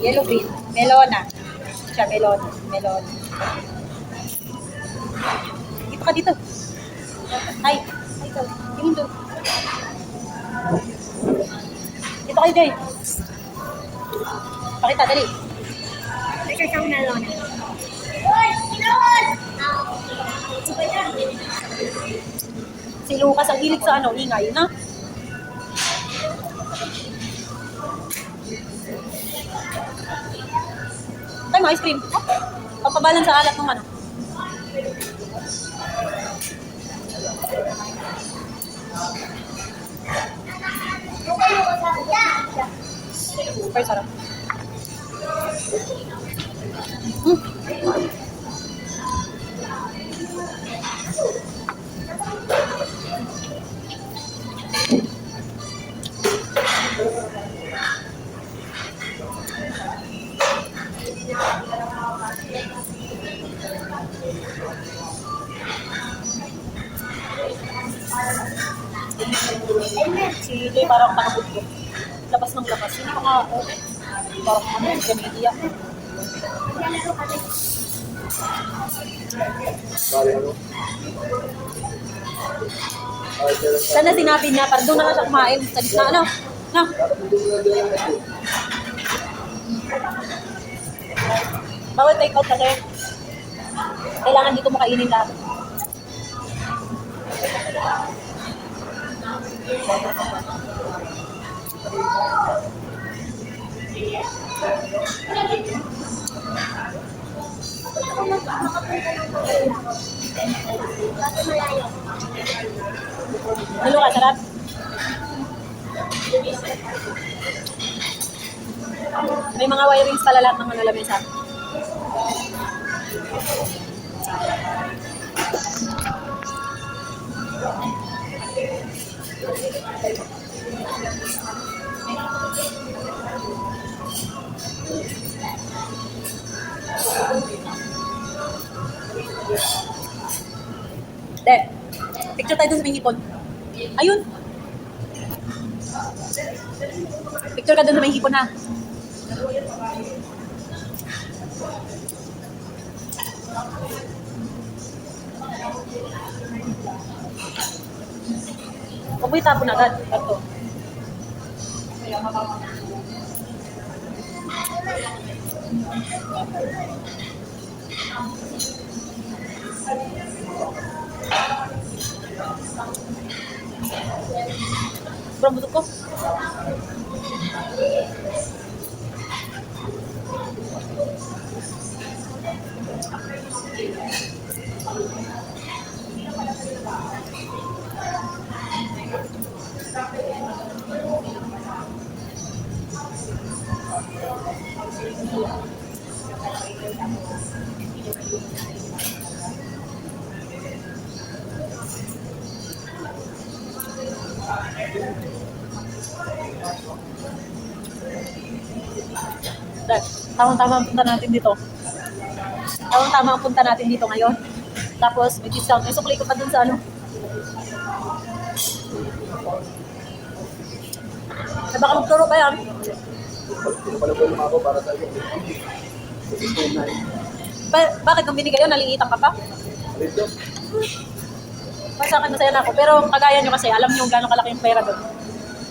Yellow green. Melona. Siya, melon. Melon. Dito ka dito. Hi. Hi, ikaw. Tingin doon. Dito kayo, Jay. Pakita, dali. Ito siyang melona. Si Lucas ang hilig sa ingay, na? Tayo mo, ice cream. Pagpabalan sa alat ng ano. Super sarap. Si Jay parang panabot ko. Labas ng labas. Hindi ko nga, parang gamidiyak. Sana sinabi niya, parang doon na lang siya kumain. Sa gitna, ano? Na? Bawal take out kasi. Kailangan dito mo kainin lahat. Halo ka, sarap. May mga wirings pala lahat ng lamesa. De, picture tayo dun sa may hipon. Ayun. Picture ka dun sa may hipon, ha. Huwag mo itapon agad. Ito. Sobrang butok ko. Tamang-tama ang punta natin dito. Tamang-tama ang punta natin dito ngayon. Tapos, may discount. May sukli ko pa dun sa ano. Eh, baka magturo pa yan. Pinapalabay ako para sa iyo. Bakit nung binigay yun, naliitan ka pa? Dito. Para sa akin, masaya na ako. Pero kagaya nyo kasi, alam nyo gano'ng kalaki yung pera doon.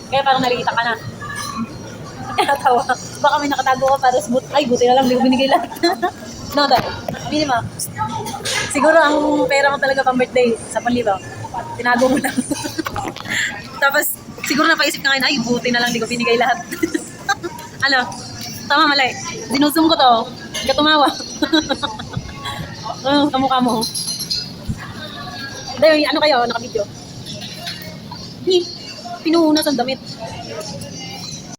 Kaya parang naliitan ka na. Kaya tawa. Baka may nakatago ka para smooth. Ay, buti na lang, hindi ko binigay lahat. No, dahil. Minima. Siguro ang pera mo talaga pang birthday sa panlibaw. Tinago mo lang. Tapos, siguro napaisip ka ngayon, ay, buti na lang, hindi ko binigay lahat. Ano? Tama, malay. Sinusum ko to. Hindi ka tumawa. Kamukha mo. Dahil, ano kayo, nakabidyo? Pinuhunas ang damit.